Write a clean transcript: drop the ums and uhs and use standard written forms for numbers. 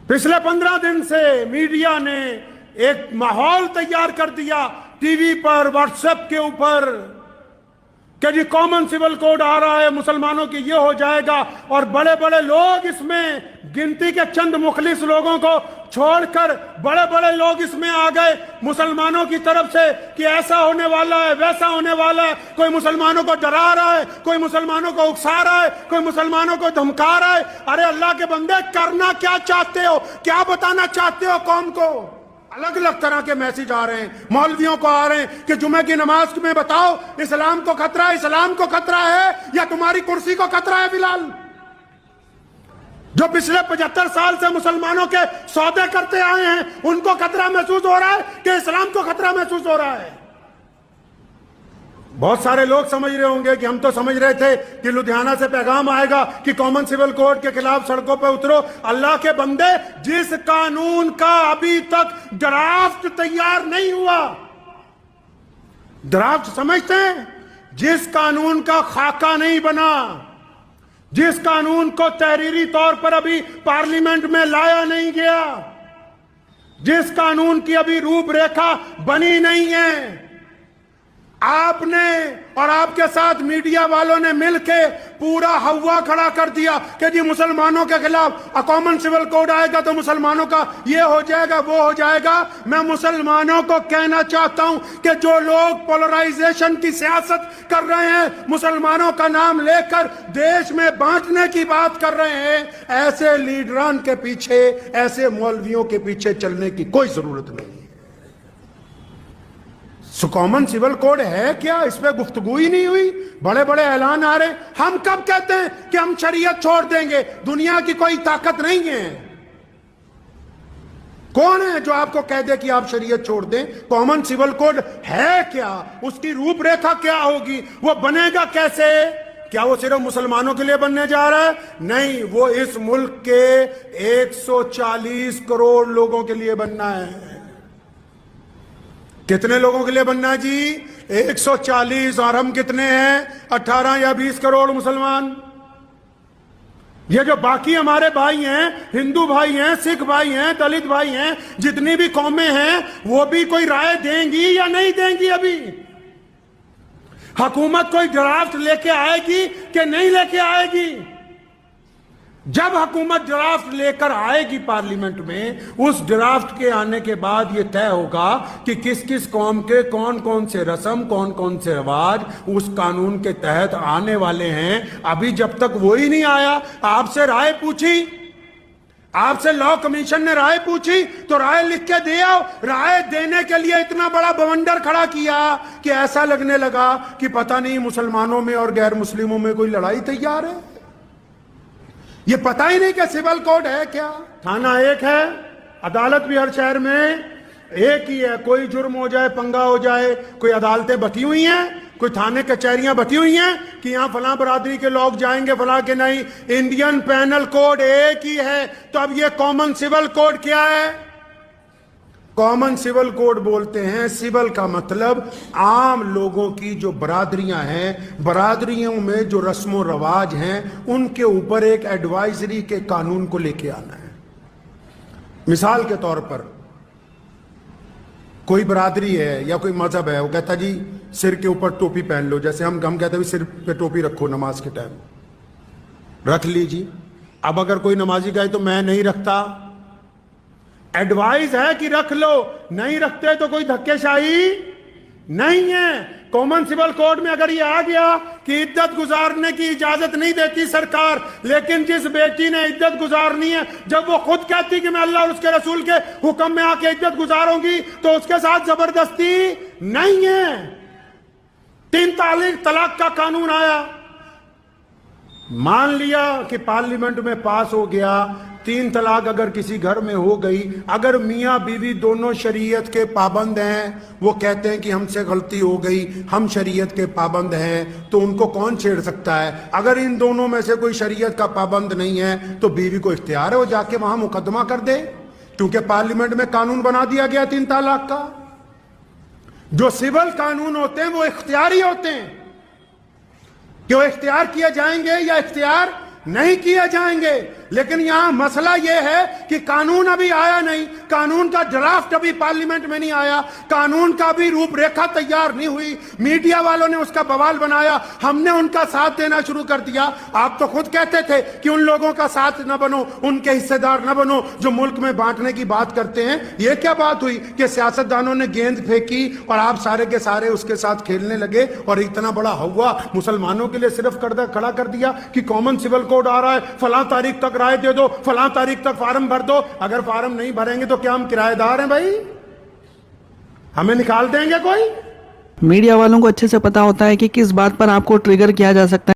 पिछले 15 दिन से मीडिया ने एक माहौल तैयार कर दिया टीवी पर, व्हाट्सएप के ऊपर, कि जी कॉमन सिविल कोड आ रहा है, मुसलमानों की ये हो जाएगा। और बड़े बड़े लोग इसमें, गिनती के चंद मुखलिस लोगों को छोड़कर बड़े बड़े लोग इसमें आ गए मुसलमानों की तरफ से कि ऐसा होने वाला है, वैसा होने वाला है। कोई मुसलमानों को डरा रहा है, कोई मुसलमानों को उकसा रहा है, कोई मुसलमानों को धमका रहा है। अरे अल्लाह के बंदे, करना क्या चाहते हो? क्या बताना चाहते हो कौम को? अलग अलग तरह के मैसेज आ रहे हैं, मौलवियों को आ रहे हैं कि जुमे की नमाज में बताओ इस्लाम को खतरा है, इस्लाम को खतरा है या तुम्हारी कुर्सी को खतरा है? बिलाल, जो पिछले 75 साल से मुसलमानों के सौदे करते आए हैं, उनको खतरा महसूस हो रहा है कि इस्लाम को खतरा महसूस हो रहा है? बहुत सारे लोग समझ रहे होंगे कि हम तो समझ रहे थे कि लुधियाना से पैगाम आएगा कि कॉमन सिविल कोड के खिलाफ सड़कों पर उतरो। अल्लाह के बंदे, जिस कानून का अभी तक ड्राफ्ट तैयार नहीं हुआ, ड्राफ्ट समझते हैं, जिस कानून का खाका नहीं बना, जिस कानून को तहरीरी तौर पर अभी पार्लियामेंट में लाया नहीं गया, जिस कानून की अभी रूपरेखा बनी नहीं है, आपने और आपके साथ मीडिया वालों ने मिलके पूरा हवा खड़ा कर दिया कि जी मुसलमानों के खिलाफ कॉमन सिविल कोड आएगा तो मुसलमानों का ये हो जाएगा, वो हो जाएगा। मैं मुसलमानों को कहना चाहता हूं कि जो लोग पोलराइजेशन की सियासत कर रहे हैं, मुसलमानों का नाम लेकर देश में बांटने की बात कर रहे हैं, ऐसे लीडरान के पीछे, ऐसे मौलवियों के पीछे चलने की कोई जरूरत नहीं। कॉमन सिविल कोड है क्या? इस पे गुफ्तगू ही नहीं हुई, बड़े बड़े ऐलान आ रहे। हम कब कहते हैं कि हम शरीयत छोड़ देंगे? दुनिया की कोई ताकत नहीं है। कौन है जो आपको कह दे कि आप शरीयत छोड़ दें? कॉमन सिविल कोड है क्या? उसकी रूपरेखा क्या होगी? वो बनेगा कैसे? क्या वो सिर्फ मुसलमानों के लिए बनने जा रहा है? नहीं, वो इस मुल्क के 140 करोड़ लोगों के लिए बनना है। कितने लोगों के लिए बनना है जी? 140। और हम कितने हैं? 18 या 20 करोड़ मुसलमान। ये जो बाकी हमारे भाई हैं, हिंदू भाई हैं, सिख भाई हैं, दलित भाई हैं, जितनी भी कौमें हैं, वो भी कोई राय देंगी या नहीं देंगी? अभी हुकूमत कोई ड्राफ्ट लेके आएगी कि नहीं लेके आएगी? जब हुकूमत ड्राफ्ट लेकर आएगी पार्लियामेंट में, उस ड्राफ्ट के आने के बाद यह तय होगा कि किस किस कौम के कौन कौन से रस्म, कौन कौन से रिवाज उस कानून के तहत आने वाले हैं। अभी जब तक वो ही नहीं आया, आपसे राय पूछी, आपसे लॉ कमीशन ने राय पूछी तो राय लिख के दे आओ। राय देने के लिए इतना बड़ा बवंडर खड़ा किया कि ऐसा लगने लगा कि पता नहीं मुसलमानों में और गैर मुस्लिमों में कोई लड़ाई तैयार है। ये पता ही नहीं कि सिविल कोड है क्या। थाना एक है, अदालत भी हर शहर में एक ही है। कोई जुर्म हो जाए, पंगा हो जाए, कोई अदालतें बटी हुई हैं, कोई थाने कचहरियां बटी हुई हैं कि यहां फलां बरादरी के लोग जाएंगे, फलां के नहीं। इंडियन पैनल कोड एक ही है। तो अब ये कॉमन सिविल कोड क्या है? कॉमन सिविल कोड बोलते हैं, सिविल का मतलब आम लोगों की जो बरादरियां हैं, बरादरियों में जो रस्मों रवाज हैं, उनके ऊपर एक एडवाइजरी के कानून को लेके आना है। मिसाल के तौर पर कोई बरादरी है या कोई मजहब है, वो कहता जी सिर के ऊपर टोपी पहन लो। जैसे हम कहते हैं सिर पे टोपी रखो नमाज के टाइम, रख लीजिए। अब अगर कोई नमाजी कहे तो मैं नहीं रखता, एडवाइस है कि रख लो, नहीं रखते तो कोई धक्केशाही नहीं है। कॉमन सिविल कोड में अगर ये आ गया कि इद्दत गुजारने की इजाजत नहीं देती सरकार, लेकिन जिस बेटी ने इद्दत गुजारनी है, जब वो खुद कहती कि मैं अल्लाह और उसके रसूल के हुक्म में आके इद्दत गुजारूंगी, तो उसके साथ जबरदस्ती नहीं है। 3 तलाक का कानून आया, मान लिया कि पार्लियामेंट में पास हो गया। 3 तलाक अगर किसी घर में हो गई, अगर मियाँ बीवी दोनों शरीयत के पाबंद हैं, वो कहते हैं कि हमसे गलती हो गई, हम शरीयत के पाबंद हैं, तो उनको कौन छेड़ सकता है? अगर इन दोनों में से कोई शरीयत का पाबंद नहीं है तो बीवी को इख्तियार है वो जाके वहां मुकदमा कर दे, क्योंकि पार्लियामेंट में कानून बना दिया गया 3 तलाक का। जो सिविल कानून होते हैं वो इख्तियारी होते हैं कि वो इख्तियार किए जाएंगे या इख्तियार नहीं किए जाएंगे। لیکن یہاں مسئلہ یہ ہے کہ قانون ابھی آیا نہیں, قانون کا ڈرافٹ ابھی پارلیمنٹ میں نہیں آیا, قانون کا بھی روپ ریکھا تیار نہیں ہوئی, میڈیا والوں نے اس کا بوال بنایا, ہم نے ان کا ساتھ دینا شروع کر دیا. آپ تو خود کہتے تھے کہ ان لوگوں کا ساتھ نہ بنو, ان کے حصے دار نہ بنو جو ملک میں بانٹنے کی بات کرتے ہیں. یہ کیا بات ہوئی کہ سیاستدانوں نے گیند پھینکی اور آپ سارے کے سارے اس کے ساتھ کھیلنے لگے اور اتنا بڑا ہوا مسلمانوں کے لیے صرف کھڑا کر دیا کہ کامن سول کوڈ آ رہا ہے, فلاں تاریخ تک رائے دے دو, فلاں تاریخ تک فارم بھر دو. اگر فارم نہیں بھریں گے تو کیا ہم کرایہ دار ہیں بھائی؟ ہمیں نکال دیں گے کوئی؟ میڈیا والوں کو اچھے سے پتا ہوتا ہے کہ کس بات پر آپ کو ٹریگر کیا جا سکتا ہے.